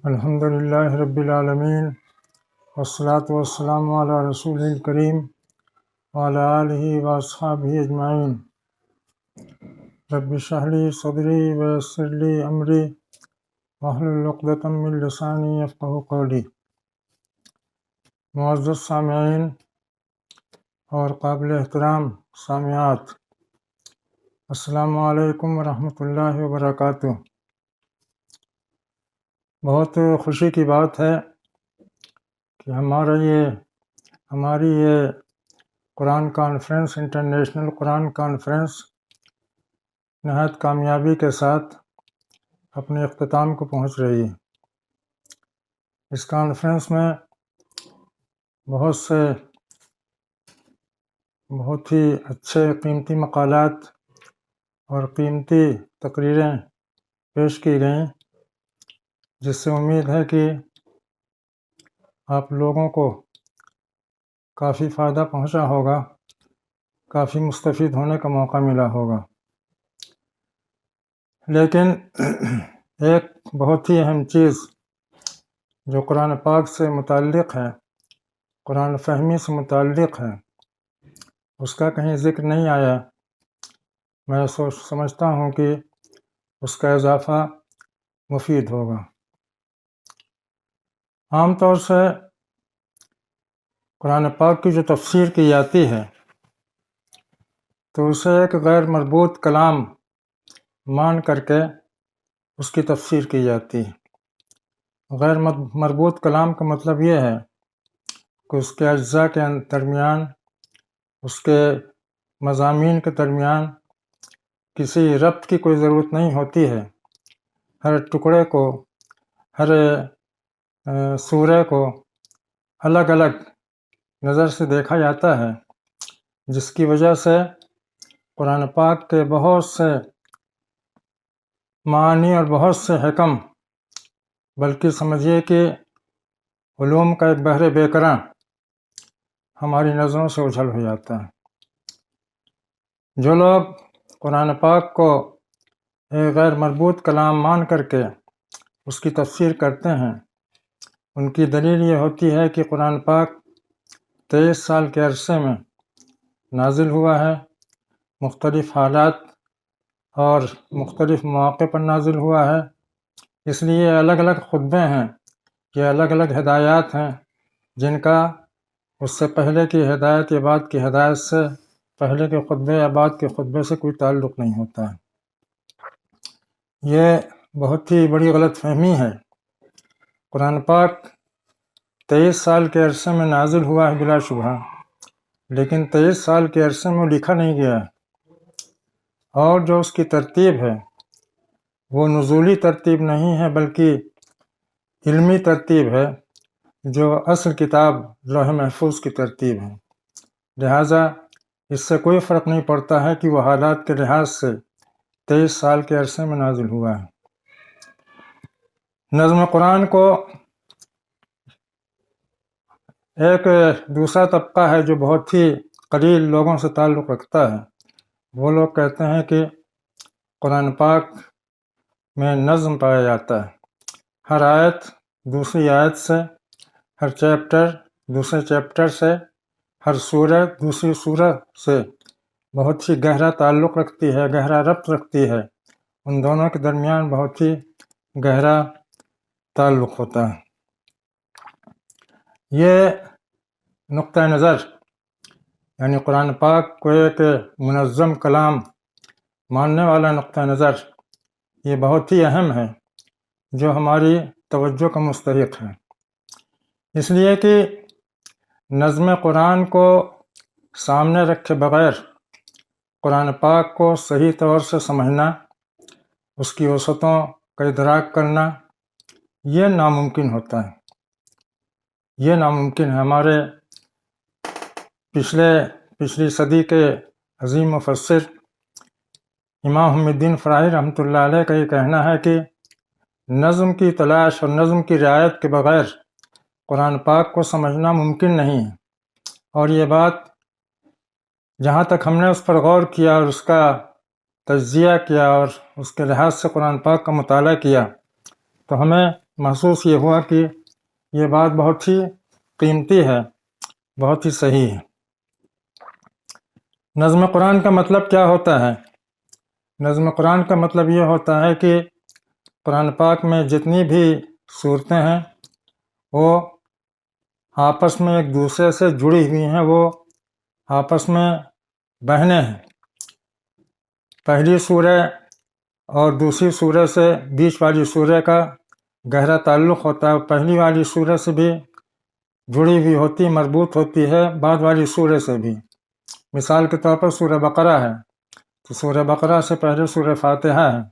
الحمد للہ رب العالمین والصلاة والسلام علی رسول الکریم وعلی آلہ واصحابہ اجمعین۔ رب اشرح لی صدری ویسر لی امری واحلل عقدۃ من لسانی یفقہوا قولی۔ معزز سامعین اور قابل احترام سامعات، السلام علیکم ورحمۃ اللہ وبرکاتہ۔ بہت خوشی کی بات ہے کہ ہماری یہ قرآن کانفرنس، انٹرنیشنل قرآن کانفرنس نہایت کامیابی کے ساتھ اپنے اختتام کو پہنچ رہی ہے۔ اس کانفرنس میں بہت ہی اچھے قیمتی مقالات اور قیمتی تقریریں پیش کی گئیں، جس سے امید ہے کہ آپ لوگوں کو کافی فائدہ پہنچا ہوگا، کافی مستفید ہونے کا موقع ملا ہوگا۔ لیکن ایک بہت ہی اہم چیز جو قرآن پاک سے متعلق ہے، قرآن فہمی سے متعلق ہے، اس کا کہیں ذکر نہیں آیا۔ میں سمجھتا ہوں کہ اس کا اضافہ مفید ہوگا۔ عام طور سے قرآن پاک کی جو تفسیر کی جاتی ہے تو اسے ایک غیر مربوط کلام مان کر کے اس کی تفسیر کی جاتی ہے۔ غیر مربوط کلام کا مطلب یہ ہے کہ اس کے اجزاء کے درمیان، اس کے مضامین کے درمیان کسی ربط کی کوئی ضرورت نہیں ہوتی ہے۔ ہر ٹکڑے کو، ہر سورہ کو الگ الگ نظر سے دیکھا جاتا ہے، جس کی وجہ سے قرآن پاک کے بہت سے معانی اور بہت سے حکم، بلکہ سمجھیے کہ علوم کا ایک بحر بے کراں ہماری نظروں سے اجھل ہو جاتا ہے۔ جو لوگ قرآن پاک کو ایک غیر مربوط کلام مان کر کے اس کی تفسیر کرتے ہیں، ان کی دلیل یہ ہوتی ہے کہ قرآن پاک 23 سال کے عرصے میں نازل ہوا ہے، مختلف حالات اور مختلف مواقع پر نازل ہوا ہے، اس لیے الگ الگ خطبے ہیں، یہ الگ الگ ہدایات ہیں، جن کا اس سے پہلے کی ہدایت یا بعد کی ہدایت سے، پہلے کے خطبے یا بعد کے خطبے سے کوئی تعلق نہیں ہوتا ہے۔ یہ بہت ہی بڑی غلط فہمی ہے۔ قرآن پاک 23 سال کے عرصے میں نازل ہوا ہے بلا شبہ، لیکن 23 سال کے عرصے میں لکھا نہیں گیا ہے، اور جو اس کی ترتیب ہے وہ نزولی ترتیب نہیں ہے بلکہ علمی ترتیب ہے، جو اصل کتاب لوح محفوظ کی ترتیب ہے۔ لہٰذا اس سے کوئی فرق نہیں پڑتا ہے کہ وہ حالات کے لحاظ سے 23 سال کے عرصے میں نازل ہوا ہے۔ نظم قرآن کو ایک دوسرا طبقہ ہے جو بہت ہی قلیل لوگوں سے تعلق رکھتا ہے۔ وہ لوگ کہتے ہیں کہ قرآن پاک میں نظم پایا جاتا ہے، ہر آیت دوسری آیت سے، ہر چیپٹر دوسرے چیپٹر سے، ہر سورہ دوسری سورہ سے بہت ہی گہرا تعلق رکھتی ہے، گہرا ربط رکھتی ہے، ان دونوں کے درمیان بہت ہی گہرا تعلق ہوتا ہے۔ یہ نقطہ نظر، یعنی قرآن پاک کو ایک منظم کلام ماننے والا نقطہ نظر، یہ بہت ہی اہم ہے، جو ہماری توجہ کا مستحق ہے۔ اس لیے کہ نظم قرآن کو سامنے رکھے بغیر قرآن پاک کو صحیح طور سے سمجھنا، اس کی وسعتوں کا ادراک کرنا، یہ ناممکن ہوتا ہے۔ یہ ناممکن ہے۔ ہمارے پچھلی صدی کے عظیم مفسر امام محمد الدین فراہی رحمۃ اللہ علیہ کا یہ کہنا ہے کہ نظم کی تلاش اور نظم کی رعایت کے بغیر قرآن پاک کو سمجھنا ممکن نہیں ہے، اور یہ بات جہاں تک ہم نے اس پر غور کیا اور اس کا تجزیہ کیا اور اس کے لحاظ سے قرآن پاک کا مطالعہ کیا تو ہمیں محسوس یہ ہوا کہ یہ بات بہت ہی قیمتی ہے، بہت ہی صحیح ہے۔ نظم قرآن کا مطلب کیا ہوتا ہے؟ نظم قرآن کا مطلب یہ ہوتا ہے کہ قرآن پاک میں جتنی بھی صورتیں ہیں وہ آپس میں ایک دوسرے سے جڑی ہوئی ہیں، وہ آپس میں بہنیں ہیں۔ پہلی سورہ اور دوسری سورہ سے بیچ والی سورہ کا گہرا تعلق ہوتا ہے، پہلی والی سورہ سے بھی جڑی ہوئی ہوتی، مربوط ہوتی ہے بعد والی سورہ سے بھی۔ مثال کے طور پر سورہ بقرہ ہے تو سورہ بقرہ سے پہلے سورہ فاتحہ ہے،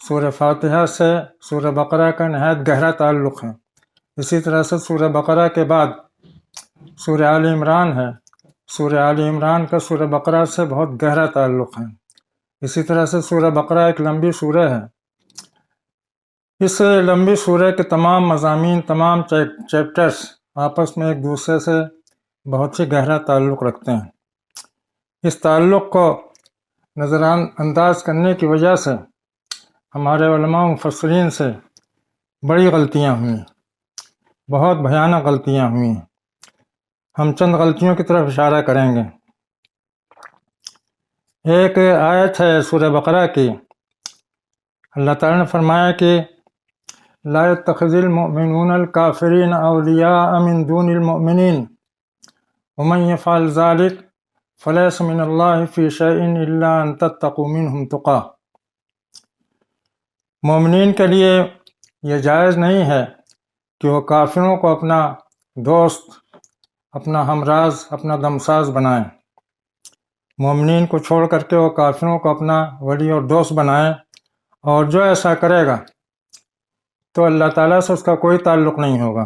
سورہ فاتحہ سے سورہ بقرہ کا نہایت گہرا تعلق ہے۔ اسی طرح سے سورہ بقرہ کے بعد سورہ آل عمران ہے، سورہ آل عمران کا سورہ بقرہ سے بہت گہرا تعلق ہے۔ اسی طرح سے سورہ بقرہ ایک لمبی سورہ ہے، اس لمبی سورہ کے تمام مضامین، تمام چیپٹرز آپس میں ایک دوسرے سے بہت ہی گہرا تعلق رکھتے ہیں۔ اس تعلق کو نظر انداز کرنے کی وجہ سے ہمارے علماء و مفسرین سے بڑی غلطیاں ہوئیں، بہت بھیانک غلطیاں ہوئیں۔ ہم چند غلطیوں کی طرف اشارہ کریں گے۔ ایک آیت ہے سورہ بقرہ کی، اللہ تعالیٰ نے فرمایا کہ لا يتخذ المؤمنون الكافرين اولیاء من دون المؤمنین ومن يفعل ذلك فليس من الله في شيء الا ان تتقوا منهم تقى۔ مومنین کے لیے یہ جائز نہیں ہے کہ وہ کافروں کو اپنا دوست، اپنا ہمراز، اپنا دمساز بنائیں۔ مومنین کو چھوڑ کر کے وہ کافروں کو اپنا ولی اور دوست بنائیں، اور جو ایسا کرے گا تو اللہ تعالیٰ سے اس کا کوئی تعلق نہیں ہوگا۔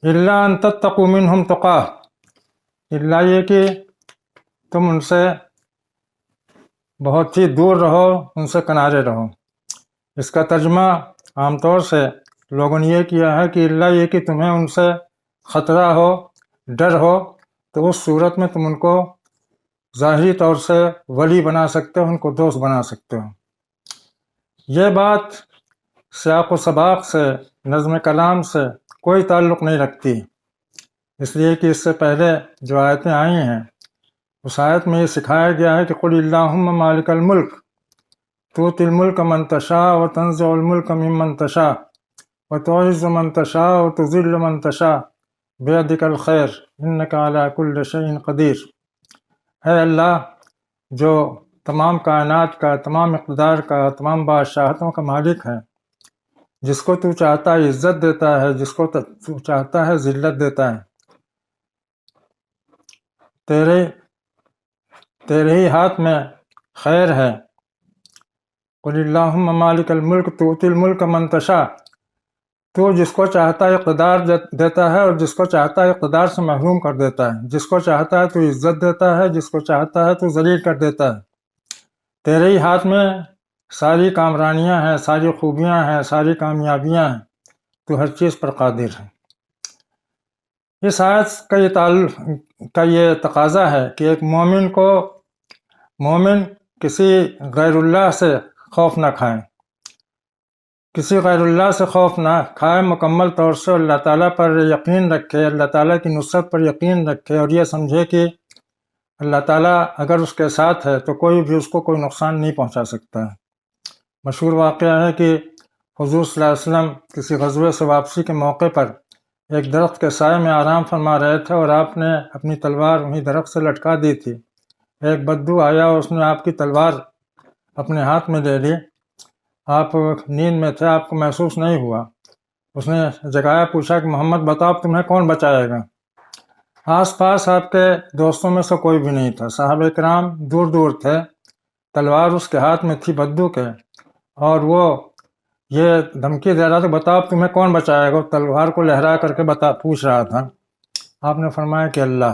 الا ان تتقوا منہم تقا، الا یہ کہ تم ان سے بہت ہی دور رہو، ان سے کنارے رہو۔ اس کا ترجمہ عام طور سے لوگوں نے یہ کیا ہے کہ الا یہ کہ تمہیں ان سے خطرہ ہو، ڈر ہو، تو اس صورت میں تم ان کو ظاہری طور سے ولی بنا سکتے ہو، ان کو دوست بنا سکتے ہو۔ یہ بات سیاق و سباق سے، نظم کلام سے کوئی تعلق نہیں رکھتی، اس لیے کہ اس سے پہلے جو آیتیں آئی ہیں اس آیت میں یہ سکھایا گیا ہے کہ قل اللہم مالک الملک تؤتی الملک من تشاء وتنزع الملک ممن تشاء وتعز من تشاء وتذل من تشاء بیدک الخیر انک علی کل شیء قدیر۔ اے اللہ جو تمام کائنات کا، تمام اقتدار کا، تمام بادشاہتوں کا مالک ہے، جس کو تو چاہتا ہے عزت دیتا ہے، جس کو تو چاہتا ہے ذلت دیتا ہے، تیرے ہی ہاتھ میں خیر ہے۔ قل اللہم مالک الملک تؤتی الملک من تشاء، تو جس کو چاہتا ہے اقتدار دیتا ہے اور جس کو چاہتا ہے اقتدار سے محروم کر دیتا ہے، جس کو چاہتا ہے تو عزت دیتا ہے، جس کو چاہتا ہے تو ذلیل کر دیتا ہے۔ تیرے ہی ہاتھ میں ساری کامرانیاں ہیں، ساری خوبیاں ہیں، ساری کامیابیاں ہیں، تو ہر چیز پر قادر ہے۔ اس آیت کا یہ تقاضا ہے کہ ایک مومن کسی غیر اللہ سے خوف نہ کھائے، کسی غیر اللہ سے خوف نہ کھائے، مکمل طور سے اللہ تعالیٰ پر یقین رکھے، اللہ تعالیٰ کی نصرت پر یقین رکھے، اور یہ سمجھے کہ اللہ تعالیٰ اگر اس کے ساتھ ہے تو کوئی بھی اس کو کوئی نقصان نہیں پہنچا سکتا ہے۔ مشہور واقعہ ہے کہ حضور صلی اللہ علیہ وسلم کسی غزوے سے واپسی کے موقع پر ایک درخت کے سائے میں آرام فرما رہے تھے اور آپ نے اپنی تلوار وہیں درخت سے لٹکا دی تھی۔ ایک بدو آیا اور اس نے آپ کی تلوار اپنے ہاتھ میں لے لی۔ آپ نیند میں تھے، آپ کو محسوس نہیں ہوا۔ اس نے جگایا، پوچھا کہ محمد بتاؤ تمہیں کون بچائے گا؟ آس پاس آپ کے دوستوں میں سے کوئی بھی نہیں تھا، صحابہ کرام دور دور تھے، تلوار اس کے ہاتھ میں تھی بدو کے، اور وہ یہ دھمکی دے رہا تھا بتاؤ تمہیں کون بچائے گا، تلوار کو لہرا کر کے پوچھ رہا تھا۔ آپ نے فرمایا کہ اللہ۔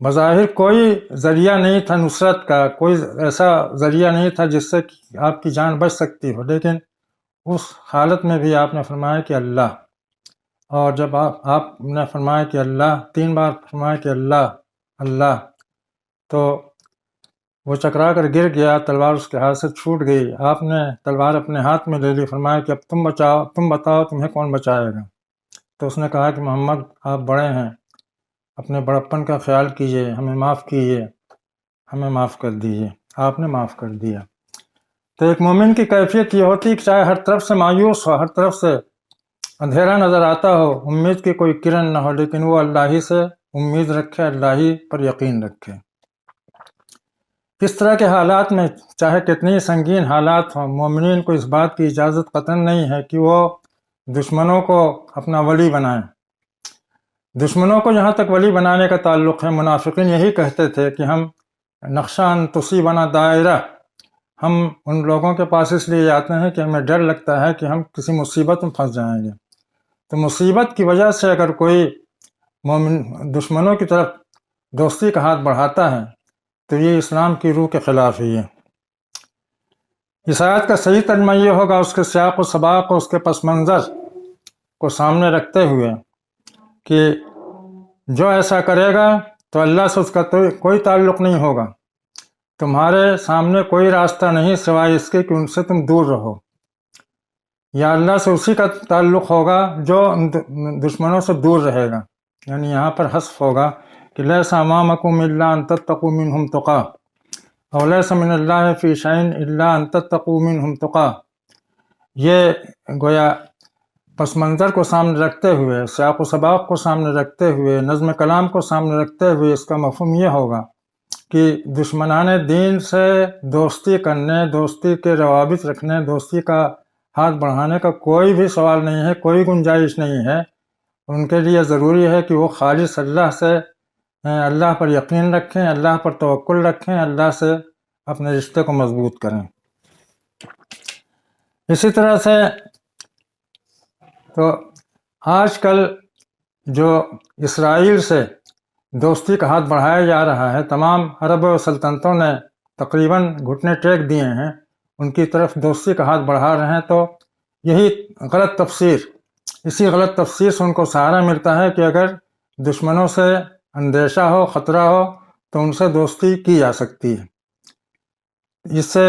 بظاہر کوئی ذریعہ نہیں تھا نصرت کا، کوئی ایسا ذریعہ نہیں تھا جس سے آپ کی جان بچ سکتی ہو، لیکن اس حالت میں بھی آپ نے فرمایا کہ اللہ۔ اور جب آپ نے فرمایا کہ اللہ، 3 بار فرمایا کہ اللہ اللہ، تو وہ چکرا کر گر گیا، تلوار اس کے ہاتھ سے چھوٹ گئی۔ آپ نے تلوار اپنے ہاتھ میں لے لی، فرمایا کہ اب تم بتاؤ تمہیں کون بچائے گا؟ تو اس نے کہا کہ محمد آپ بڑے ہیں، اپنے بڑپن کا خیال کیجیے، ہمیں معاف کیجیے، ہمیں معاف کر دیجیے۔ آپ نے معاف کر دیا۔ تو ایک مومن کی کیفیت یہ ہوتی ہے کہ چاہے ہر طرف سے مایوس ہو، ہر طرف سے اندھیرا نظر آتا ہو، امید کی کوئی کرن نہ ہو، لیکن وہ اللہ ہی سے امید رکھے، اللہ ہی پر یقین رکھے۔ اس طرح کے حالات میں چاہے کتنی سنگین حالات ہوں، مومنین کو اس بات کی اجازت قطعاً نہیں ہے کہ وہ دشمنوں کو اپنا ولی بنائیں۔ دشمنوں کو جہاں تک ولی بنانے کا تعلق ہے، منافقین یہی کہتے تھے کہ ہم نقشہ ان تصیبنا دائرہ، ہم ان لوگوں کے پاس اس لیے جاتے ہیں کہ ہمیں ڈر لگتا ہے کہ ہم کسی مصیبت میں پھنس جائیں گے۔ تو مصیبت کی وجہ سے اگر کوئی مومن دشمنوں کی طرف دوستی کا ہاتھ بڑھاتا ہے تو یہ اسلام کی روح کے خلاف ہی ہے۔ اس آیت کا صحیح ترجمہ یہ ہوگا، اس کے سیاق و سباق اور اس کے پس منظر کو سامنے رکھتے ہوئے، کہ جو ایسا کرے گا تو اللہ سے اس کا کوئی تعلق نہیں ہوگا، تمہارے سامنے کوئی راستہ نہیں سوائے اس کے کہ ان سے تم دور رہو، یا اللہ سے اسی کا تعلق ہوگا جو دشمنوں سے دور رہے گا۔ یعنی یہاں پر حذف ہوگا کہ لیس امامکم الا ان تتقوا منہم تقا، اور لیس من اللہ فی شیء الا ان تتقوا منہم تقا۔ یہ گویا پس منظر کو سامنے رکھتے ہوئے، سیاق و سباق کو سامنے رکھتے ہوئے، نظم کلام کو سامنے رکھتے ہوئے اس کا مفہوم یہ ہوگا کہ دشمنان دین سے دوستی کرنے، دوستی کے روابط رکھنے، دوستی کا ہاتھ بڑھانے کا کوئی بھی سوال نہیں ہے، کوئی گنجائش نہیں ہے۔ ان کے لیے ضروری ہے کہ وہ خالص اللہ سے، اللہ پر یقین رکھیں، اللہ پر توکل رکھیں، اللہ سے اپنے رشتے کو مضبوط کریں۔ اسی طرح سے تو آج کل جو اسرائیل سے دوستی کا ہاتھ بڑھایا جا رہا ہے، تمام عرب و سلطنتوں نے تقریباً گھٹنے ٹیک دیے ہیں، ان کی طرف دوستی کا ہاتھ بڑھا رہے ہیں، تو یہی غلط تفسیر، اسی غلط تفسیر سے ان کو سہارا ملتا ہے کہ اگر دشمنوں سے اندیشہ ہو، خطرہ ہو تو ان سے دوستی کی جا سکتی ہے۔ اس سے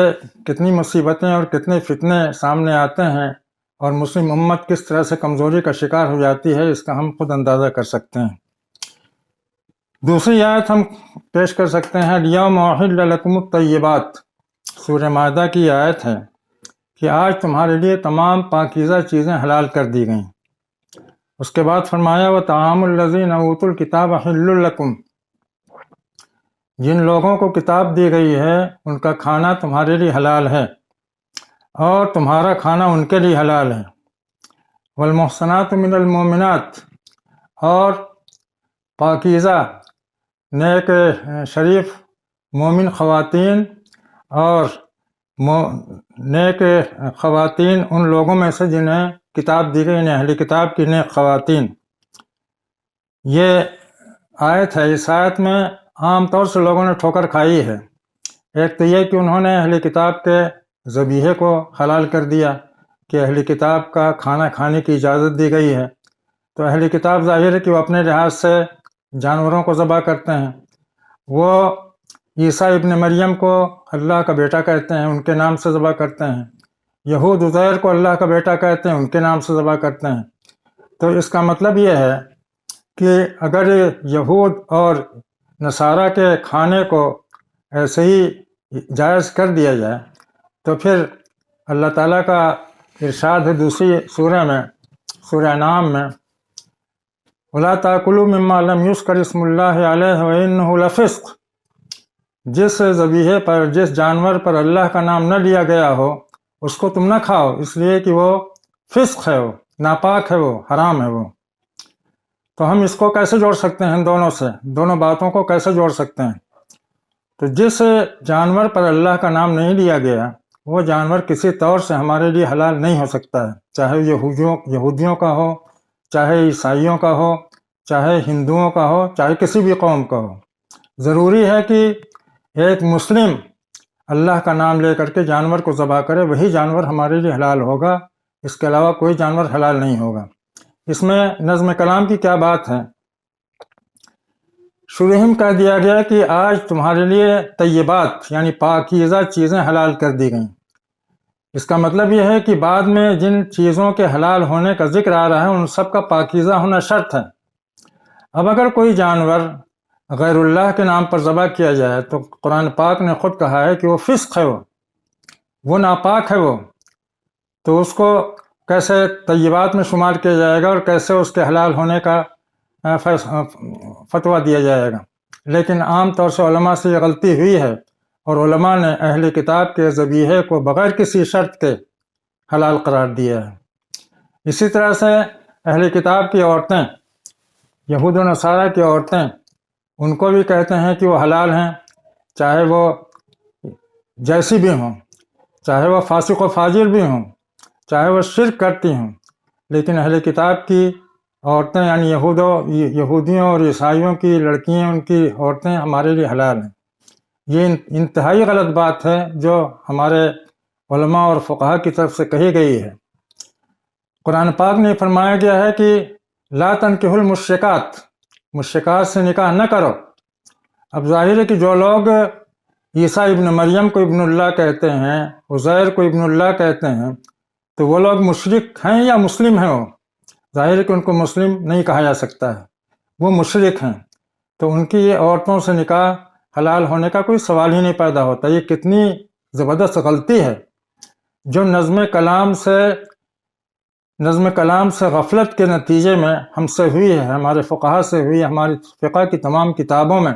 کتنی مصیبتیں اور کتنے فتنے سامنے آتے ہیں، اور مسلم امت کس طرح سے کمزوری کا شکار ہو جاتی ہے، اس کا ہم خود اندازہ کر سکتے ہیں۔ دوسری آیت ہم پیش کر سکتے ہیں، الیوم احل لکم الطیبات، سورہ مائدہ کی آیت ہے کہ آج تمہارے لیے تمام پاکیزہ چیزیں حلال کر دی گئیں۔ اس کے بعد فرمایا وطعام الذین اوتوا الکتاب حل لکم، جن لوگوں کو کتاب دی گئی ہے ان کا کھانا تمہارے لیے حلال ہے، اور تمہارا کھانا ان کے لیے حلال ہے۔ والمحصنات من المؤمنات، اور پاکیزہ نیک شریف مومن خواتین، اور نیک خواتین ان لوگوں میں سے جنہیں کتاب دی گئی، یعنی اہل کتاب کی نیک خواتین۔ یہ آیت ہے، اس آیت میں عام طور سے لوگوں نے ٹھوکر کھائی ہے۔ ایک تو یہ کہ انہوں نے اہل کتاب کے ذبیحے کو حلال کر دیا کہ اہل کتاب کا کھانا کھانے کی اجازت دی گئی ہے، تو اہل کتاب ظاہر ہے کہ وہ اپنے لحاظ سے جانوروں کو ذبح کرتے ہیں۔ وہ عیسیٰ ابن مریم کو اللہ کا بیٹا کہتے ہیں، ان کے نام سے ذبح کرتے ہیں۔ یہود عزیر کو اللہ کا بیٹا کہتے ہیں، ان کے نام سے ذبح کرتے ہیں۔ تو اس کا مطلب یہ ہے کہ اگر یہود اور نصارہ کے کھانے کو ایسے ہی جائز کر دیا جائے تو پھر اللہ تعالیٰ کا ارشاد ہے دوسری سورہ میں، سورہ انعام میں، وَلَا تَأْكُلُوا مِمَّا لَمْ يُذْكَرِ اسْمُ اللَّهِ عَلَيْهِ وَإِنَّهُ لَفِسْقٌ، جس ذبیحے پر، جس جانور پر اللہ کا نام نہ لیا گیا ہو اس کو تم نہ کھاؤ، اس لیے کہ وہ فسق ہے، وہ ناپاک ہے، وہ حرام ہے وہ۔ تو ہم اس کو کیسے جوڑ سکتے ہیں، دونوں سے، دونوں باتوں کو کیسے جوڑ سکتے ہیں؟ تو جس جانور پر اللہ کا نام نہیں لیا گیا وہ جانور کسی طور سے ہمارے لیے حلال نہیں ہو سکتا ہے، چاہے یہودیوں کا ہو، چاہے عیسائیوں کا ہو، چاہے ہندوؤں کا ہو، چاہے کسی بھی قوم کا ہو۔ ضروری ہے کہ ایک مسلم اللہ کا نام لے کر کے جانور کو ذبح کرے، وہی جانور ہمارے لیے حلال ہوگا، اس کے علاوہ کوئی جانور حلال نہیں ہوگا۔ اس میں نظم کلام کی کیا بات ہے شروع ہی میں کہہ دیا گیا کہ آج تمہارے لیے طیبات یعنی پاکیزہ چیزیں حلال کر دی گئیں۔ اس کا مطلب یہ ہے کہ بعد میں جن چیزوں کے حلال ہونے کا ذکر آ رہا ہے ان سب کا پاکیزہ ہونا شرط ہے۔ اب اگر کوئی جانور غیر اللہ کے نام پر ذبح کیا جائے تو قرآن پاک نے خود کہا ہے کہ وہ فسق ہے، وہ ناپاک ہے، وہ تو اس کو کیسے طیبات میں شمار کیا جائے گا اور کیسے اس کے حلال ہونے کا فتویٰ دیا جائے گا؟ لیکن عام طور سے علماء سے یہ غلطی ہوئی ہے اور علماء نے اہل کتاب کے ذبیحے کو بغیر کسی شرط کے حلال قرار دیا ہے۔ اسی طرح سے اہل کتاب کی عورتیں، یہود و نصارہ کی عورتیں، ان کو بھی کہتے ہیں کہ وہ حلال ہیں، چاہے وہ جیسی بھی ہوں، چاہے وہ فاسق و فاجر بھی ہوں، چاہے وہ شرک کرتی ہوں، لیکن اہل کتاب کی عورتیں یعنی یہودیوں اور عیسائیوں کی لڑکیاں، ان کی عورتیں ہمارے لیے حلال ہیں۔ یہ انتہائی غلط بات ہے جو ہمارے علماء اور فقہاء کی طرف سے کہی گئی ہے۔ قرآن پاک نے فرمایا گیا ہے کہ لا تنکحوا المشرکات، مشرکات سے نکاح نہ کرو۔ اب ظاہر ہے کہ جو لوگ عیسیٰ ابن مریم کو ابن اللہ کہتے ہیں، عزیر کو ابن اللہ کہتے ہیں، تو وہ لوگ مشرک ہیں یا مسلم ہیں؟ وہ ظاہر ہے کہ ان کو مسلم نہیں کہا جا سکتا ہے، وہ مشرک ہیں، تو ان کی یہ عورتوں سے نکاح حلال ہونے کا کوئی سوال ہی نہیں پیدا ہوتا۔ یہ کتنی زبردست غلطی ہے جو نظم کلام سے غفلت کے نتیجے میں ہم سے ہوئی ہے، ہمارے فقہاء سے ہوئی ہے۔ ہماری فقہ کی تمام کتابوں میں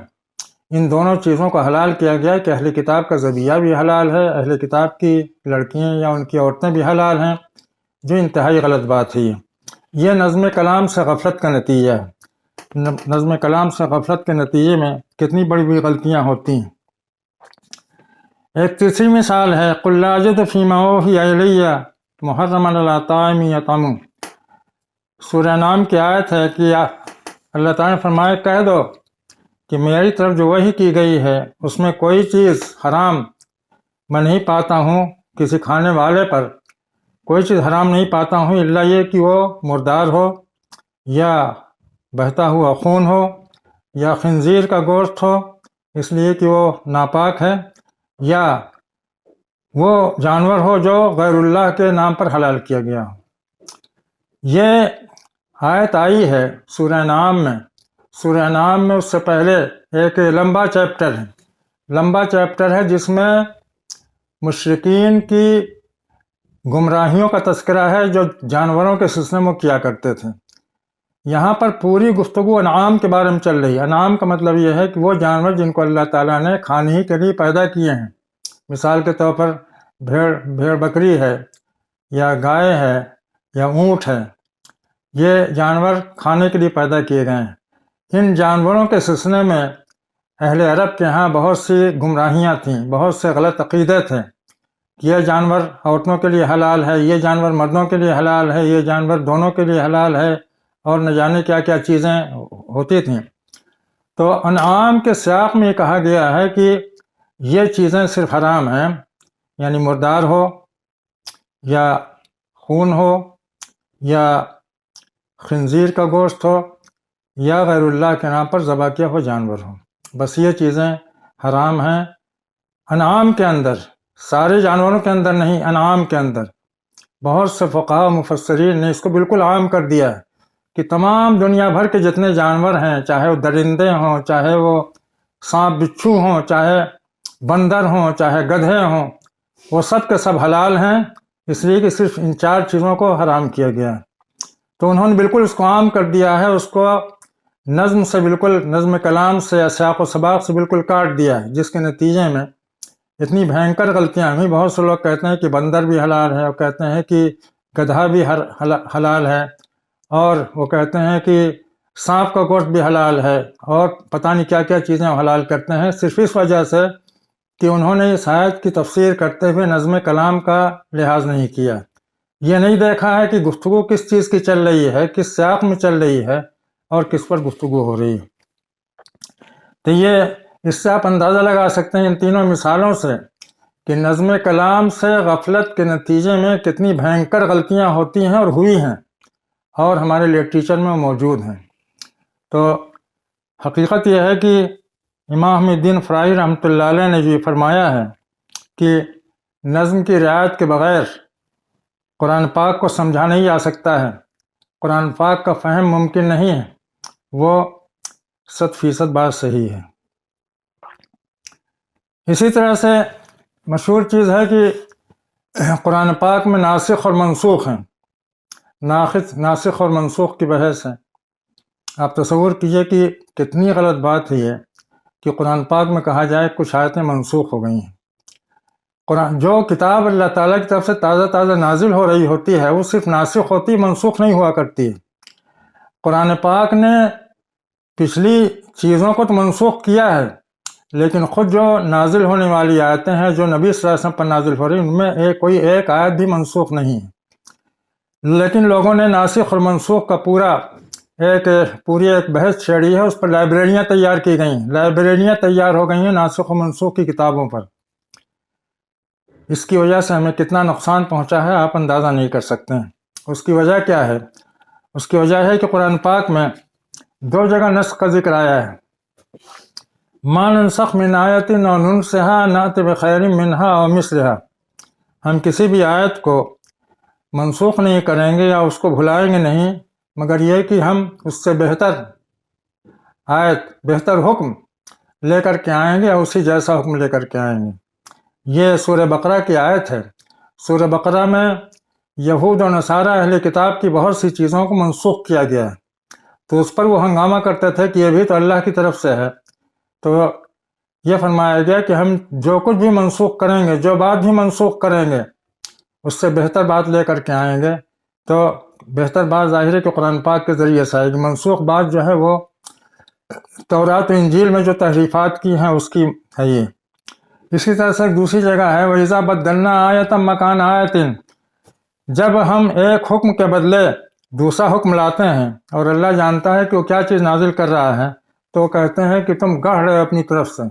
ان دونوں چیزوں کو حلال کیا گیا ہے کہ اہل کتاب کا ذبیحہ بھی حلال ہے، اہل کتاب کی لڑکیاں یا ان کی عورتیں بھی حلال ہیں، جو انتہائی غلط بات ہے۔ یہ نظم کلام سے غفلت کا نتیجہ ہے۔ نظم کلام سے غفلت کے نتیجے میں کتنی بڑی بڑی غلطیاں ہوتی ہیں۔ ایک تیسری مثال ہے قُلْ لَا أَجِدُ فِي مَا أُوحِيَ إِلَيَّ مُحَرَّمًا عَلَىٰ طَاعِمٍ يَطْعَمُهُ۔ سورہ نام کی آیت ہے کہ اللہ تعالیٰ نے فرمایا کہہ دو کہ میری طرف جو وحی کی گئی ہے اس میں کوئی چیز حرام میں نہیں پاتا ہوں کسی کھانے والے پر، کوئی چیز حرام نہیں پاتا ہوں الا یہ کہ وہ مردار ہو، یا بہتا ہوا خون ہو، یا خنزیر کا گوشت ہو اس لیے کہ وہ ناپاک ہے، یا وہ جانور ہو جو غیر اللہ کے نام پر حلال کیا گیا ہو۔ یہ آیت آئی ہے سورہ نام میں۔ سورہ نام میں اس سے پہلے ایک لمبا چیپٹر ہے جس میں مشرکین کی گمراہیوں کا تذکرہ ہے جو جانوروں کے سلسلے میں کیا کرتے تھے۔ یہاں پر پوری گفتگو انعام کے بارے میں چل رہی ہے۔ انعام کا مطلب یہ ہے کہ وہ جانور جن کو اللہ تعالیٰ نے کھانے ہی کے لیے پیدا کیے ہیں۔ مثال کے طور پر بھیڑ بکری ہے، یا گائے ہے، یا اونٹ ہے، یہ جانور کھانے کے لیے پیدا کیے گئے ہیں۔ ان جانوروں کے سلسلے میں اہل عرب کے ہاں بہت سی گمراہیاں تھیں، بہت سے غلط عقیدے تھے۔ یہ جانور عورتوں کے لیے حلال ہے، یہ جانور مردوں کے لیے حلال ہے، یہ جانور دونوں کے لیے حلال ہے، اور نہ جانے کیا کیا چیزیں ہوتی تھیں۔ تو انعام کے سیاق میں کہا گیا ہے کہ یہ چیزیں صرف حرام ہیں، یعنی مردار ہو، یا خون ہو، یا خنزیر کا گوشت ہو، یا غیر اللہ کے نام پر ذبح کیا ہوا جانور ہو، بس یہ چیزیں حرام ہیں انعام کے اندر، سارے جانوروں کے اندر نہیں، انعام کے اندر۔ بہت سے فقہاء و مفسرین نے اس کو بالکل عام کر دیا ہے کہ تمام دنیا بھر کے جتنے جانور ہیں، چاہے وہ درندے ہوں، چاہے وہ سانپ بچھو ہوں، چاہے بندر ہوں، چاہے گدھے ہوں، وہ سب کے سب حلال ہیں، اس لیے کہ صرف ان چار چیزوں کو حرام کیا گیا ہے۔ تو انہوں نے بالکل اس کو عام کر دیا ہے، اس کو نظم کلام سے، سیاق و سباق سے بالکل کاٹ دیا ہے، جس کے نتیجے میں اتنی بھینکر غلطیاں ہوئی۔ بہت سے لوگ کہتے ہیں کہ بندر بھی حلال ہے، اور کہتے ہیں کہ گدھا بھی حلال ہے، اور وہ کہتے ہیں کہ سانپ کا گوشت بھی حلال ہے، اور پتہ نہیں کیا کیا چیزیں حلال کرتے ہیں، صرف اس وجہ سے کہ انہوں نے اس آیت کی تفسیر کرتے ہوئے نظم کلام کا لحاظ نہیں کیا۔ یہ نہیں دیکھا ہے کہ گفتگو کس چیز کی چل رہی ہے، کس سیاق میں چل رہی ہے، اور کس پر گفتگو ہو رہی ہے۔ تو یہ اس سے آپ اندازہ لگا سکتے ہیں ان تینوں مثالوں سے کہ نظم کلام سے غفلت کے نتیجے میں کتنی بھینکر غلطیاں ہوتی ہیں اور ہوئی ہیں، اور ہمارے لٹریچر میں موجود ہیں۔ تو حقیقت یہ ہے کہ امام احمد الدین فرائی رحمۃ اللہ علیہ نے جو فرمایا ہے کہ نظم کی رعایت کے بغیر قرآن پاک کو سمجھا نہیں جا سکتا ہے، قرآن پاک کا فہم ممکن نہیں ہے، وہ 100% بات صحیح ہے۔ اسی طرح سے مشہور چیز ہے کہ قرآن پاک میں ناسخ اور منسوخ ہیں۔ ناسخ اور منسوخ کی بحث ہے۔ آپ تصور کیجئے کہ کتنی غلط بات ہے یہ کہ قرآن پاک میں کہا جائے کچھ آیتیں منسوخ ہو گئی ہیں۔ قرآن جو کتاب اللہ تعالیٰ کی طرف سے تازہ نازل ہو رہی ہوتی ہے وہ صرف ناسخ ہوتی، منسوخ نہیں ہوا کرتی ہے۔ قرآن پاک نے پچھلی چیزوں کو تو منسوخ کیا ہے، لیکن خود جو نازل ہونے والی آیتیں ہیں جو نبی صلی اللہ علیہ وسلم پر نازل ہو رہی ان میں کوئی ایک آیت بھی منسوخ نہیں ہے، لیکن لوگوں نے ناسخ اور منسوخ کا پوری ایک بحث چھیڑی ہے، اس پر لائبریریاں تیار کی گئی ہیں، لائبریریاں تیار ہو گئی ہیں ناسخ و منسوخ کی کتابوں پر۔ اس کی وجہ سے ہمیں کتنا نقصان پہنچا ہے آپ اندازہ نہیں کر سکتے ہیں۔ اس کی وجہ کیا ہے؟ اس کی وجہ ہے کہ قرآن پاک میں 2 جگہ نسخ کا ذکر آیا ہے۔ ما ننسخ من آیت او ننسها نأت بخیر منہا او مثلہا، ہم کسی بھی آیت کو منسوخ نہیں کریں گے یا اس کو بھلائیں گے نہیں، مگر یہ کہ ہم اس سے بہتر حکم لے کر کے آئیں گے یا اسی جیسا حکم لے کر کے آئیں گے۔ یہ سورہ بقرہ کی آیت ہے۔ سورہ بقرہ میں یہود و نصارہ اہل کتاب کی بہت سی چیزوں کو منسوخ کیا گیا ہے، تو اس پر وہ ہنگامہ کرتے تھے کہ یہ بھی تو اللہ کی طرف سے ہے۔ تو یہ فرمایا گیا کہ ہم جو کچھ بھی منسوخ کریں گے، جو بات بھی منسوخ کریں گے، اس سے بہتر بات لے کر کے آئیں گے۔ تو بہتر بات ظاہر ہے کہ قرآن پاک کے ذریعے سے آئے گی۔ منسوخ بات جو ہے وہ تورات و انجیل میں جو تحریفات کی ہیں اس کی ہے یہ۔ اسی طرح سے ایک دوسری جگہ ہے وَإِذَا بَدَّلْنَا آیَةً مَكَانَ آیَةٍ، جب ہم ایک حکم کے بدلے دوسرا حکم لاتے ہیں اور اللہ جانتا ہے کہ وہ کیا چیز نازل کر رہا ہے، تو کہتے ہیں کہ تم گڑھ رہے ہو اپنی طرف سے۔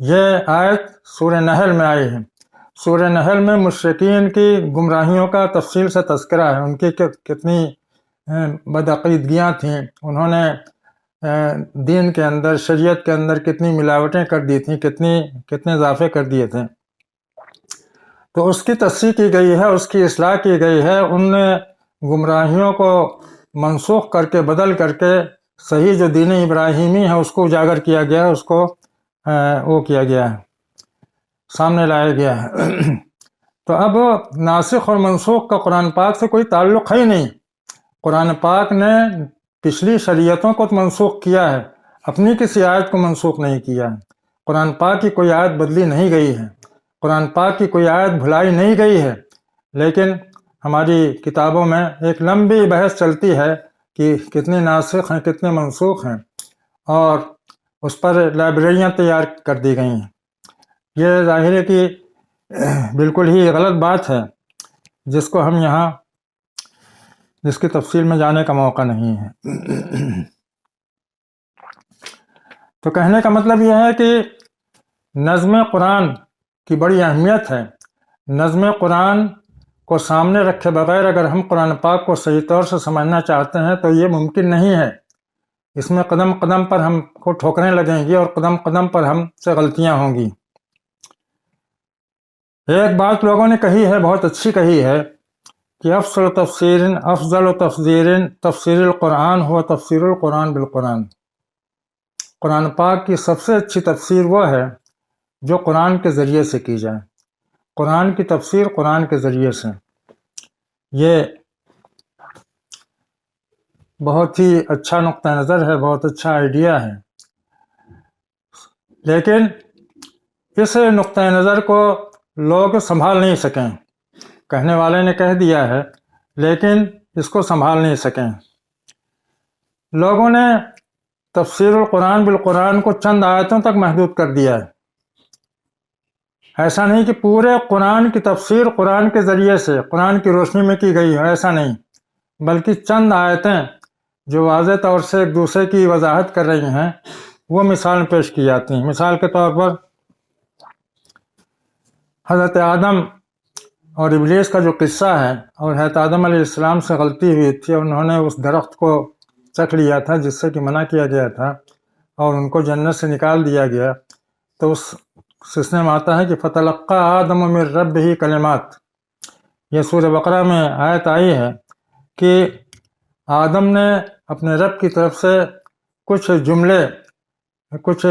یہ آیت سورہ نحل میں آئی ہے۔ سورہ نحل میں مشرکین کی گمراہیوں کا تفصیل سے تذکرہ ہے، ان کی کتنی بدعقیدگیاں تھیں، انہوں نے دین کے اندر، شریعت کے اندر کتنی ملاوٹیں کر دی تھیں، کتنے اضافے کر دیے تھے۔ تو اس کی تصحیح کی گئی ہے، اس کی اصلاح کی گئی ہے، ان گمراہیوں کو منسوخ کر کے بدل کر کے صحیح جو دین ابراہیمی ہے اس کو اجاگر کیا گیا ہے، اس کو وہ کیا گیا ہے، سامنے لایا گیا ہے۔ تو اب ناسخ اور منسوخ کا قرآن پاک سے کوئی تعلق ہے ہی نہیں۔ قرآن پاک نے پچھلی شریعتوں کو منسوخ کیا ہے، اپنی کسی آیت کو منسوخ نہیں کیا ہے۔ قرآن پاک کی کوئی آیت بدلی نہیں گئی ہے، قرآن پاک کی کوئی آیت بھلائی نہیں گئی ہے، لیکن ہماری کتابوں میں ایک لمبی بحث چلتی ہے کہ کتنے ناسخ ہیں، کتنے منسوخ ہیں، اور اس پر لائبریریاں تیار کر دی گئی ہیں۔ یہ ظاہر ہے کہ بالکل ہی غلط بات ہے، جس کو ہم یہاں جس کی تفصیل میں جانے کا موقع نہیں ہے۔ تو کہنے کا مطلب یہ ہے کہ نظم قرآن کی بڑی اہمیت ہے۔ نظم قرآن کو سامنے رکھے بغیر اگر ہم قرآن پاک کو صحیح طور سے سمجھنا چاہتے ہیں تو یہ ممکن نہیں ہے۔ اس میں قدم قدم پر ہم کو ٹھوکریں لگیں گی اور قدم قدم پر ہم سے غلطیاں ہوں گی۔ ایک بات لوگوں نے کہی ہے، بہت اچھی کہی ہے، کہ افضل تفسیر القرآن ہوا تفسیر القرآن بالقرآن۔ قرآن پاک کی سب سے اچھی تفسیر وہ ہے جو قرآن کے ذریعے سے کی جائے، قرآن کی تفسیر قرآن کے ذریعے سے۔ یہ بہت ہی اچھا نقطہ نظر ہے، بہت اچھا آئیڈیا ہے، لیکن اس نقطہ نظر کو لوگ سنبھال نہیں سکیں۔ کہنے والے نے کہہ دیا ہے لیکن اس کو سنبھال نہیں سکیں۔ لوگوں نے تفسیر القرآن بالقرآن کو چند آیتوں تک محدود کر دیا ہے۔ ایسا نہیں کہ پورے قرآن کی تفسیر قرآن کے ذریعے سے، قرآن کی روشنی میں کی گئی ہے، ایسا نہیں، بلکہ چند آیتیں جو واضح طور سے ایک دوسرے کی وضاحت کر رہی ہیں وہ مثال پیش کی جاتی ہیں۔ مثال کے طور پر حضرت آدم اور ابلیس کا جو قصہ ہے، اور حضرت آدم علیہ السلام سے غلطی ہوئی تھی، انہوں نے اس درخت کو چکھ لیا تھا جس سے کہ منع کیا گیا تھا، اور ان کو جنت سے نکال دیا گیا، تو اس سلسلے میں آتا ہے کہ فتلقى آدم من ربہ کلمات، یہ سورہ بقرہ میں آیت آئی ہے کہ آدم نے اپنے رب کی طرف سے کچھ جملے کچھ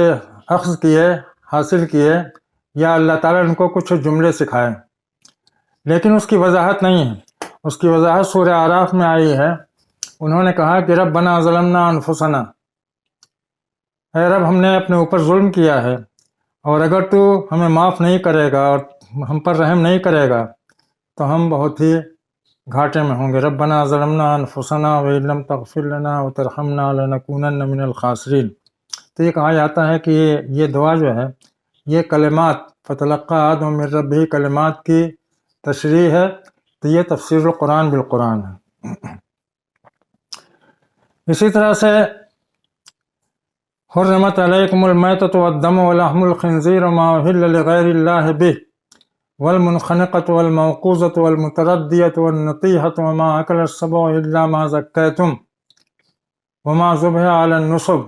اخذ کیے، حاصل کیے، یا اللہ تعالیٰ نے ان کو کچھ جملے سکھائے، لیکن اس کی وضاحت نہیں ہے۔ اس کی وضاحت سورہ اعراف میں آئی ہے۔ انہوں نے کہا کہ ربنا ظلمنا انفسنا، اے رب ہم نے اپنے اوپر ظلم کیا ہے، اور اگر تو ہمیں معاف نہیں کرے گا اور ہم پر رحم نہیں کرے گا تو ہم بہت ہی گھاٹے میں ہوں گے۔ ربنا ظلمنا انفسنا وان لم تغفر لنا وترحمنا لنکونن من الخاسرین۔ تو یہ کہا جاتا ہے کہ یہ دعا جو ہے، یہ کلمات فتلقى آدم من ربہ کلمات کی تشریح ہے، تو یہ تفسیر القرآن بالقرآن ہے۔ اسی طرح سے حرمت علیکم المیتۃ والدم ولحم الخنزیر وما أهل لغیر اللہ بہ والمنخنقۃ والموقوذۃ والمتردیۃ والنطیحۃ وما أکل السبع الا ما ذکیتم وما ذبح علی النصب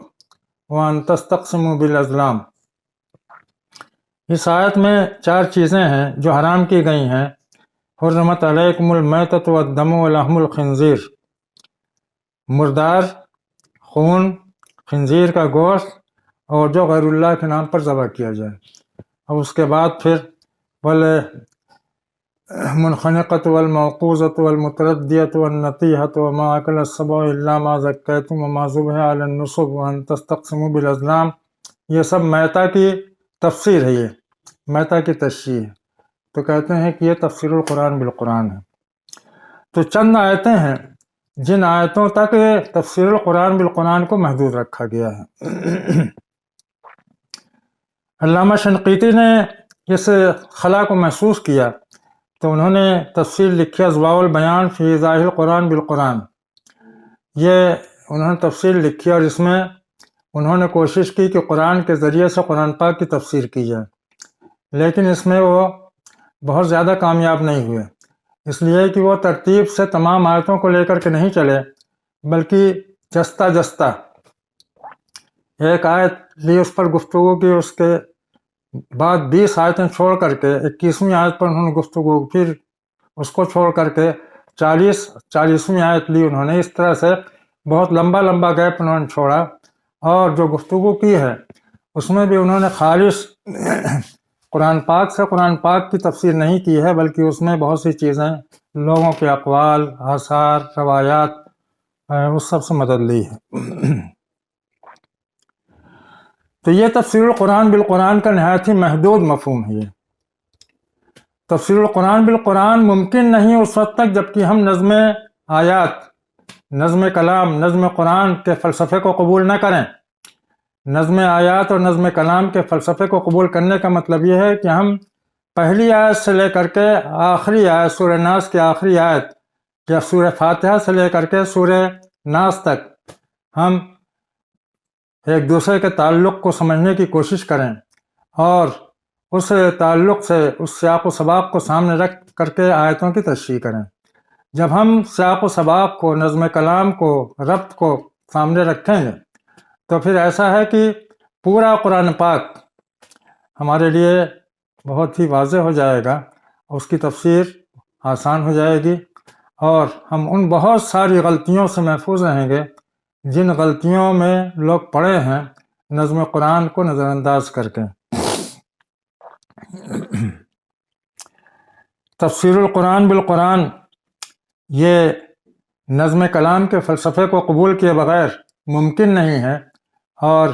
وان تستقسموا بالازلام۔ اس آیت میں 4 چیزیں ہیں جو حرام کی گئی ہیں۔ حرمت علیکم المیتۃ والدم ولحم الخنزیر، مردار، خون، خنزیر کا گوشت، اور جو غیر اللہ کے نام پر ذبح کیا جائے۔ اور اس کے بعد پھر والمنخنقۃ والموقوذۃ والمتردیۃ والنطیحۃ وما أکل السبع الا ما ذکیتم وما ذبح علی النصب وان تستقسموا بالازلام۔ یہ سب میتہ کی تفسیر ہے، یہ میتہ کی تشریح ہے، تو کہتے ہیں کہ یہ تفسیر القرآن بالقرآن ہے۔ تو چند آیتیں ہیں جن آیتوں تک تفسیر القرآن بالقرآن کو محدود رکھا گیا ہے۔ علامہ شنقیطی نے اس خلا کو محسوس کیا تو انہوں نے تفسیر لکھی اضواء البیان فی ایضاح القرآن بالقرآن۔ یہ انہوں نے تفسیر لکھی اور اس میں انہوں نے کوشش کی کہ قرآن کے ذریعے سے قرآن پاک کی تفسیر کی جائے، لیکن اس میں وہ بہت زیادہ کامیاب نہیں ہوئے، اس لیے کہ وہ ترتیب سے تمام آیتوں کو لے کر کے نہیں چلے، بلکہ جستہ جستہ ایک آیت لی، اس پر گفتگو کی، اس کے بعد 20 آیتیں چھوڑ کر کے 21ویں آیت پر انہوں نے گفتگو، پھر اس کو چھوڑ کر کے 40ویں آیت لی انہوں نے۔ اس طرح سے بہت لمبا لمبا گیپ انہوں نے چھوڑا، اور جو گفتگو کی ہے اس میں بھی انہوں نے خالص قرآن پاک سے قرآن پاک کی تفسیر نہیں کی ہے، بلکہ اس میں بہت سی چیزیں، لوگوں کے اقوال، آثار، روایات، اس سب سے مدد لی ہے۔ تو یہ تفسیر القرآن بالقرآن کا نہایت ہی محدود مفہوم ہے۔ یہ تفسیر القرآن بالقرآن ممکن نہیں اس وقت تک جب کہ ہم نظم آیات، نظم کلام، نظم قرآن کے فلسفے کو قبول نہ کریں۔ نظم آیات اور نظم کلام کے فلسفے کو قبول کرنے کا مطلب یہ ہے کہ ہم پہلی آیت سے لے کر کے آخری آیت، سورہ ناس کی آخری آیت، یا سورہ فاتحہ سے لے کر کے سورہ ناس تک ہم ایک دوسرے کے تعلق کو سمجھنے کی کوشش کریں، اور اس تعلق سے، اس سیاق و سباق کو سامنے رکھ کر کے آیتوں کی تشریح کریں۔ جب ہم سیاق و سباق کو، نظم کلام کو، ربط کو سامنے رکھیں گے تو پھر ایسا ہے کہ پورا قرآن پاک ہمارے لیے بہت ہی واضح ہو جائے گا، اس کی تفسیر آسان ہو جائے گی، اور ہم ان بہت ساری غلطیوں سے محفوظ رہیں گے جن غلطیوں میں لوگ پڑے ہیں نظم قرآن کو نظر انداز کر کے۔ تفسیر القرآن بالقرآن یہ نظم کلام کے فلسفے کو قبول کیے بغیر ممکن نہیں ہے، اور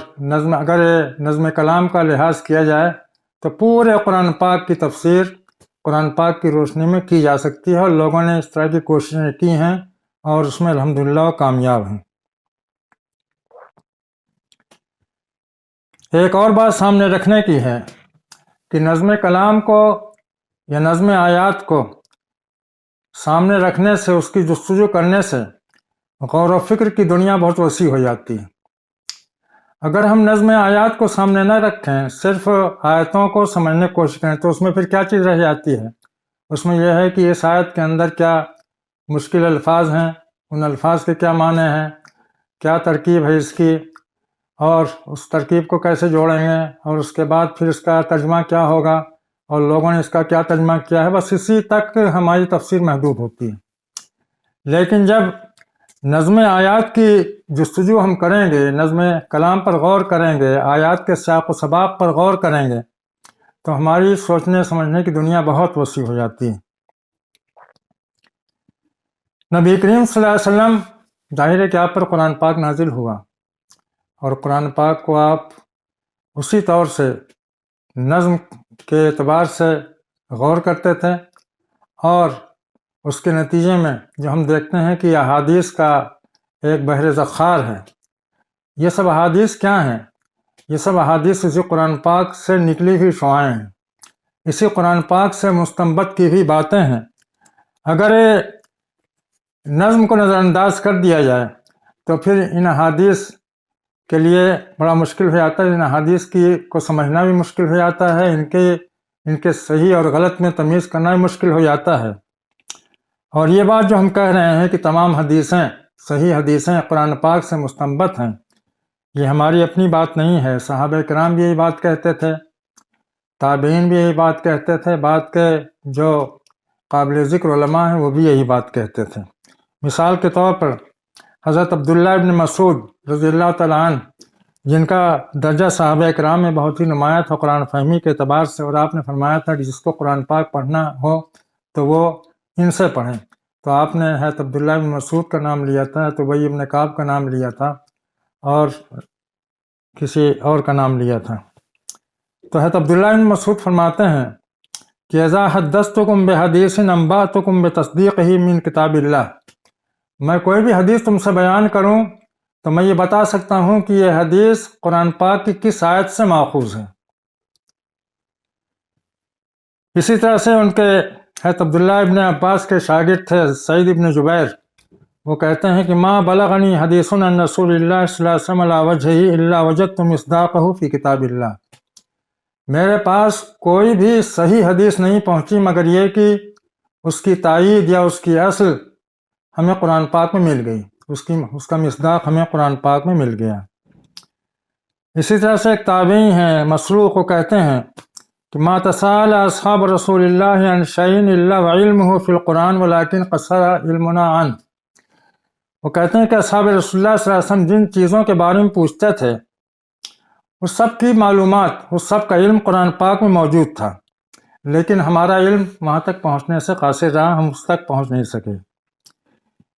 اگر نظم کلام کا لحاظ کیا جائے تو پورے قرآن پاک کی تفسیر قرآن پاک کی روشنی میں کی جا سکتی ہے، اور لوگوں نے اس طرح کی کوششیں کی ہیں اور اس میں الحمدللہ کامیاب ہیں۔ ایک اور بات سامنے رکھنے کی ہے کہ نظم کلام کو یا نظم آیات کو سامنے رکھنے سے، اس کی جستجو کرنے سے غور و فکر کی دنیا بہت وسیع ہو جاتی ہے۔ اگر ہم نظم آیات کو سامنے نہ رکھیں، صرف آیتوں کو سمجھنے کی کوشش کریں، تو اس میں پھر کیا چیز رہ جاتی ہے؟ اس میں یہ ہے کہ اس آیت کے اندر کیا مشکل الفاظ ہیں، ان الفاظ کے کیا معنی ہیں، کیا ترکیب ہے اس کی، اور اس ترکیب کو کیسے جوڑیں گے اور اس کے بعد پھر اس کا ترجمہ کیا ہوگا اور لوگوں نے اس کا کیا ترجمہ کیا ہے، بس اسی تک ہماری تفسیر محدود ہوتی ہے۔ لیکن جب نظم آیات کی جستجو ہم کریں گے، نظم کلام پر غور کریں گے، آیات کے سیاق و سباق پر غور کریں گے، تو ہماری سوچنے سمجھنے کی دنیا بہت وسیع ہو جاتی ہے۔ نبی کریم صلی اللہ علیہ وسلم ظاہر ہے کہ آپ پر قرآن پاک نازل ہوا، اور قرآن پاک کو آپ اسی طور سے نظم کے اعتبار سے غور کرتے تھے، اور اس کے نتیجے میں جو ہم دیکھتے ہیں کہ احادیث کا ایک بحر ذخار ہے۔ یہ سب احادیث کیا ہیں؟ یہ سب احادیث اسی قرآن پاک سے نکلی ہوئی شعائیں ہیں، اسی قرآن پاک سے مستنبط کی ہوئی باتیں ہیں۔ اگر نظم کو نظر انداز کر دیا جائے تو پھر ان احادیث کے لیے بڑا مشکل ہو جاتا ہے، ان احادیث کو سمجھنا بھی مشکل ہو جاتا ہے، ان کے صحیح اور غلط میں تمیز کرنا بھی مشکل ہو جاتا ہے۔ اور یہ بات جو ہم کہہ رہے ہیں کہ تمام حدیثیں صحیح حدیثیں قرآن پاک سے مستنبط ہیں، یہ ہماری اپنی بات نہیں ہے۔ صحابہ کرام بھی یہی بات کہتے تھے، تابعین بھی یہی بات کہتے تھے، بعد کے جو قابل ذکر علماء ہیں وہ بھی یہی بات کہتے تھے۔ مثال کے طور پر حضرت عبداللہ ابن مسعود رضی اللہ تعالیٰ عنہ، جن کا درجہ صحابہ کرام میں بہت ہی نمایاں تھا قرآن فہمی کے اعتبار سے، اور آپ نے فرمایا تھا کہ جس کو قرآن پاک پڑھنا ہو تو وہ ان سے پڑھیں، تو آپ نے حضرت عبداللہ ابن مسعود کا نام لیا تھا، تو وہی ابن کعب کا نام لیا تھا، اور کسی اور کا نام لیا تھا۔ تو حضرت عبداللہ ابن مسعود فرماتے ہیں کہ اذا حدثتکم بحدیث انبأتکم بتصدیقہ من کتاب اللہ، میں کوئی بھی حدیث تم سے بیان کروں تو میں یہ بتا سکتا ہوں کہ یہ حدیث قرآن پاک کی کس آیت سے ماخوذ ہے۔ اسی طرح سے ان کے حضرت عبداللہ ابن عباس کے شاگرد تھے سعید ابن جبیر، وہ کہتے ہیں کہ ما بلغنی حدیث عن رسول اللہ صلی اللہ علیہ وسلم علی وجہہ الا وجدت مصداقہ فی کتاب اللہ، میرے پاس کوئی بھی صحیح حدیث نہیں پہنچی مگر یہ کہ اس کی تائید یا اس کی اصل ہمیں قرآن پاک میں مل گئی، اس کا مصداق ہمیں قرآن پاک میں مل گیا۔ اسی طرح سے ایک تابعی ہیں مسروق، کو کہتے ہیں کہ ما تساءل اصحاب رسول اللہ عن شیء الا وعلمہ فی القرآن ولکن قصر علمنا عنہ، وہ کہتے ہیں کہ اصحاب رسول اللہ صلی اللہ علیہ وسلم جن چیزوں کے بارے میں پوچھتے تھے اس سب کی معلومات، اس سب کا علم قرآن پاک میں موجود تھا، لیکن ہمارا علم وہاں تک پہنچنے سے قاصر رہا، ہم اس تک پہنچ نہیں سکے۔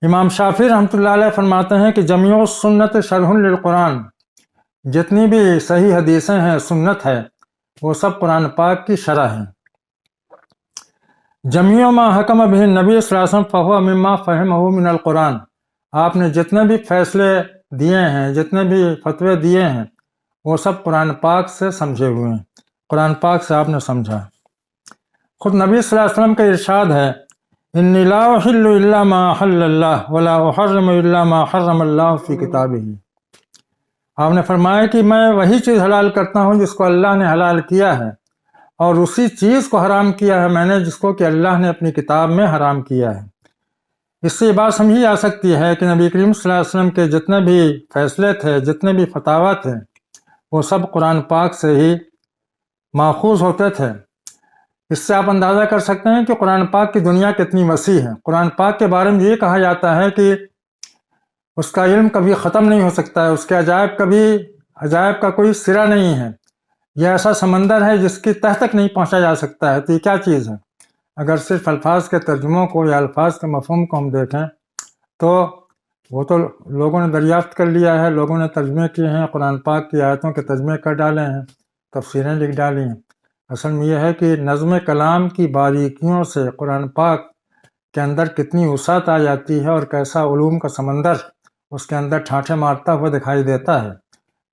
امام شافعی رحمۃ اللہ علیہ فرماتے ہیں کہ جمیع السنت شرح للقرآن، جتنی بھی صحیح حدیثیں ہیں، سنت ہے، وہ سب قرآن پاک کی شرح ہیں۔ جمیع ما حکم بہ النبی صلی اللہ علیہ وسلم فہو مما فہمہ من القرآن، آپ نے جتنے بھی فیصلے دیے ہیں، جتنے بھی فتوے دیے ہیں، وہ سب قرآن پاک سے سمجھے ہوئے ہیں، قرآن پاک سے آپ نے سمجھا۔ خود نبی صلی اللہ علیہ وسلم کا ارشاد ہے انی لا احل الا ما احل اللہ ولا احرم الا ما حرم اللہ فی کتابہ، آپ نے فرمایا کہ میں وہی چیز حلال کرتا ہوں جس کو اللہ نے حلال کیا ہے، اور اسی چیز کو حرام کیا ہے میں نے جس کو کہ اللہ نے اپنی کتاب میں حرام کیا ہے۔ اس سے یہ بات سمجھی جا سکتی ہے کہ نبی کریم صلی اللہ علیہ وسلم کے جتنے بھی فیصلے تھے، جتنے بھی فتاویٰ تھے، وہ سب قرآن پاک سے ہی ماخوذ ہوتے تھے۔ اس سے آپ اندازہ کر سکتے ہیں کہ قرآن پاک کی دنیا کتنی وسیع ہے۔ قرآن پاک کے بارے میں یہ کہا جاتا ہے کہ اس کا علم کبھی ختم نہیں ہو سکتا ہے، اس کے عجائب کا کوئی سرا نہیں ہے، یہ ایسا سمندر ہے جس کی تہ تک نہیں پہنچا جا سکتا ہے۔ تو یہ کیا چیز ہے؟ اگر صرف الفاظ کے ترجموں کو یا الفاظ کے مفہوم کو ہم دیکھیں تو وہ تو لوگوں نے دریافت کر لیا ہے، لوگوں نے ترجمے کیے ہیں، قرآن پاک کی آیتوں کے ترجمے کر ڈالے ہیں، تفسیریں لکھ ڈالی ہیں۔ اصل میں یہ ہے کہ نظم کلام کی باریکیوں سے قرآن پاک کے اندر کتنی وسعت آ جاتی ہے، اور کیسا علوم کا سمندر اس کے اندر ٹھانٹھے مارتا ہوا دکھائی دیتا ہے۔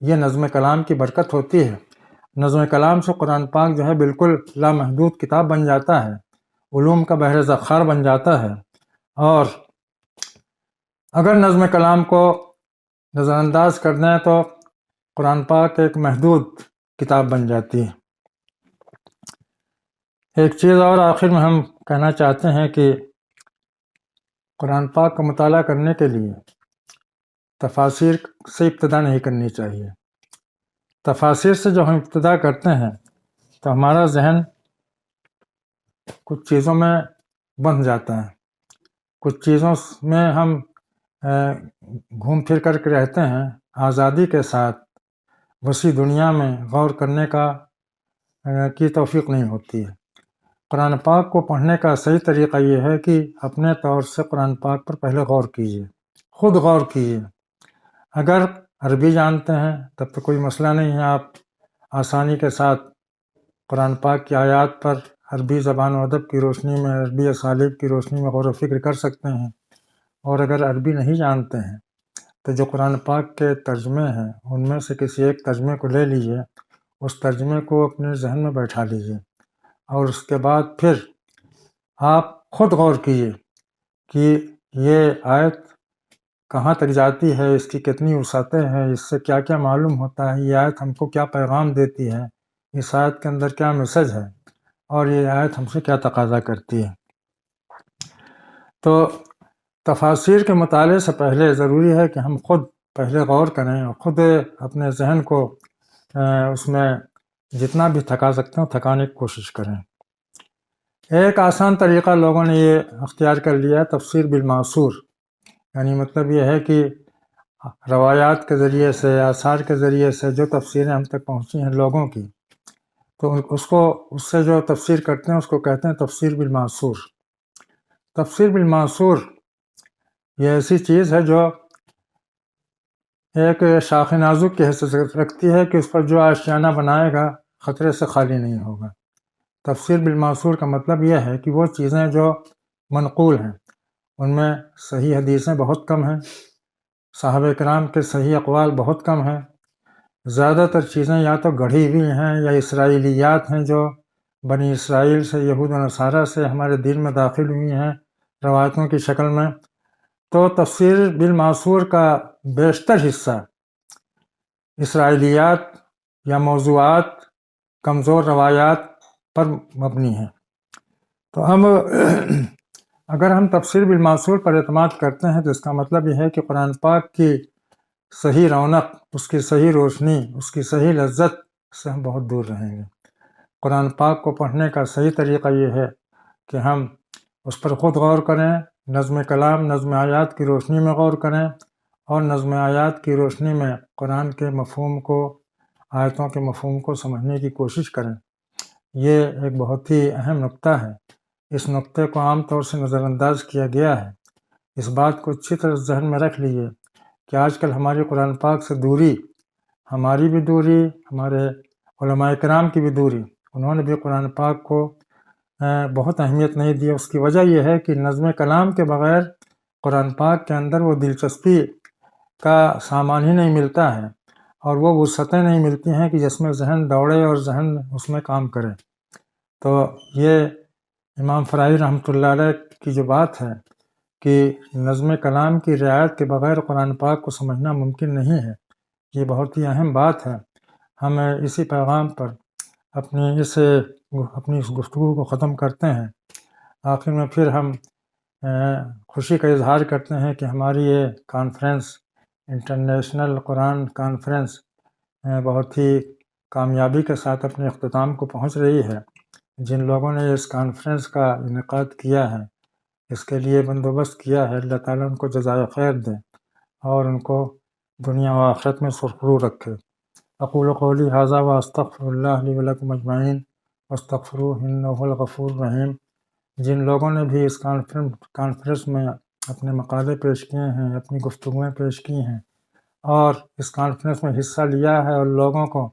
یہ نظم کلام کی برکت ہوتی ہے۔ نظم کلام سے قرآن پاک جو ہے بالکل لامحدود کتاب بن جاتا ہے، علوم کا بحر ذخار بن جاتا ہے، اور اگر نظم کلام کو نظر انداز کر دیں تو قرآن پاک ایک محدود کتاب بن جاتی ہے۔ ایک چیز اور آخر میں ہم کہنا چاہتے ہیں کہ قرآن پاک کا مطالعہ کرنے کے لیے تفاسیر سے ابتدا نہیں کرنی چاہیے۔ تفاسیر سے جو ہم ابتدا کرتے ہیں تو ہمارا ذہن کچھ چیزوں میں بندھ جاتا ہے، کچھ چیزوں میں ہم گھوم پھر کر کے رہتے ہیں، آزادی کے ساتھ وسیع دنیا میں غور کرنے کی توفیق نہیں ہوتی ہے۔ قرآن پاک کو پڑھنے کا صحیح طریقہ یہ ہے کہ اپنے طور سے قرآن پاک پر پہلے غور کیجیے، خود غور کیجیے۔ اگر عربی جانتے ہیں تب تو کوئی مسئلہ نہیں ہے، آپ آسانی کے ساتھ قرآن پاک کی آیات پر عربی زبان و ادب کی روشنی میں، عربی اسالیب کی روشنی میں غور و فکر کر سکتے ہیں۔ اور اگر عربی نہیں جانتے ہیں تو جو قرآن پاک کے ترجمے ہیں ان میں سے کسی ایک ترجمے کو لے لیجیے، اس ترجمے کو اپنے ذہن میں بیٹھا لیجیے، اور اس کے بعد پھر آپ خود غور کیجیے کہ یہ آیت کہاں تک جاتی ہے، اس کی کتنی وسعتیں ہیں، اس سے کیا کیا معلوم ہوتا ہے، یہ آیت ہم کو کیا پیغام دیتی ہے، اس آیت کے اندر کیا میسج ہے، اور یہ آیت ہم سے کیا تقاضا کرتی ہے۔ تو تفاسیر کے مطالعے سے پہلے ضروری ہے کہ ہم خود پہلے غور کریں اور خود اپنے ذہن کو اس میں جتنا بھی تھکا سکتے ہیں تھکانے کی کوشش کریں۔ ایک آسان طریقہ لوگوں نے یہ اختیار کر لیا ہے، تفسیر بالمعصور، یعنی مطلب یہ ہے کہ روایات کے ذریعے سے، آثار کے ذریعے سے جو تفسیریں ہم تک پہنچی ہیں لوگوں کی، تو اس سے جو تفسیر کرتے ہیں اس کو کہتے ہیں تفسیر بالمعصور۔ تفسیر بالمعصور یہ ایسی چیز ہے جو ایک شاخ نازک کی حیثیت رکھتی ہے کہ اس پر جو آشیانہ بنائے گا خطرے سے خالی نہیں ہوگا۔ تفسیر بالمعصور کا مطلب یہ ہے کہ وہ چیزیں جو منقول ہیں ان میں صحیح حدیثیں بہت کم ہیں، صحابہ کرام کے صحیح اقوال بہت کم ہیں، زیادہ تر چیزیں یا تو گڑھی ہوئی ہیں یا اسرائیلیات ہیں جو بنی اسرائیل سے، یہود و نصارہ سے ہمارے دین میں داخل ہوئی ہیں روایتوں کی شکل میں۔ تو تفسیر بالمعصور کا بیشتر حصہ اسرائیلیات یا موضوعات، کمزور روایات پر مبنی ہے۔ تو اگر ہم تفسیر بالمعصور پر اعتماد کرتے ہیں تو اس کا مطلب یہ ہے کہ قرآن پاک کی صحیح رونق، اس کی صحیح روشنی، اس کی صحیح لذت سے ہم بہت دور رہیں گے۔ قرآن پاک کو پڑھنے کا صحیح طریقہ یہ ہے کہ ہم اس پر خود غور کریں، نظم کلام، نظم آیات کی روشنی میں غور کریں، اور نظم آیات کی روشنی میں قرآن کے مفہوم کو، آیتوں کے مفہوم کو سمجھنے کی کوشش کریں۔ یہ ایک بہت ہی اہم نقطہ ہے، اس نقطے کو عام طور سے نظر انداز کیا گیا ہے۔ اس بات کو اچھی طرح ذہن میں رکھ لیجیے کہ آج کل ہماری قرآن پاک سے دوری، ہماری بھی دوری، ہمارے علماء کرام کی بھی دوری، انہوں نے بھی قرآن پاک کو بہت اہمیت نہیں دی۔ اس کی وجہ یہ ہے کہ نظم کلام کے بغیر قرآن پاک کے اندر وہ دلچسپی کا سامان ہی نہیں ملتا ہے، اور وہ وسعتیں نہیں ملتی ہیں کہ جس میں ذہن دوڑے اور ذہن اس میں کام کرے۔ تو یہ امام فرائی رحمۃ اللہ علیہ کی جو بات ہے کہ نظم کلام کی رعایت کے بغیر قرآن پاک کو سمجھنا ممکن نہیں ہے، یہ بہت ہی اہم بات ہے۔ ہم اسی پیغام پر اپنی اس گفتگو کو ختم کرتے ہیں۔ آخر میں پھر ہم خوشی کا اظہار کرتے ہیں کہ ہماری یہ کانفرنس، انٹرنیشنل قرآن کانفرنس، بہت ہی کامیابی کے ساتھ اپنے اختتام کو پہنچ رہی ہے۔ جن لوگوں نے اس کانفرنس کا انعقاد کیا ہے، اس کے لیے بندوبست کیا ہے، اللہ تعالیٰ ان کو جزائے خیر دے اور ان کو دنیا و آخرت میں سرخرو رکھے۔ اقول قولی ھذا واستغفر اللہ لی ولکم اجمعین واستغفروہ انہ ھو الغفور الرحیم۔ جن لوگوں نے بھی اس کانفرنس میں اپنے مقالے پیش کیے ہیں، اپنی گفتگویں پیش کی ہیں، اور اس کانفرنس میں حصہ لیا ہے اور لوگوں کو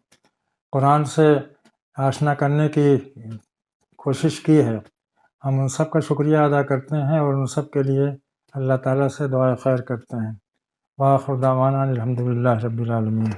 قرآن سے آشنا کرنے کی کوشش کی ہے، ہم ان سب کا شکریہ ادا کرتے ہیں اور ان سب کے لیے اللہ تعالیٰ سے دعائے خیر کرتے ہیں۔ وآخر دعوانا الحمد للہ رب العالمین۔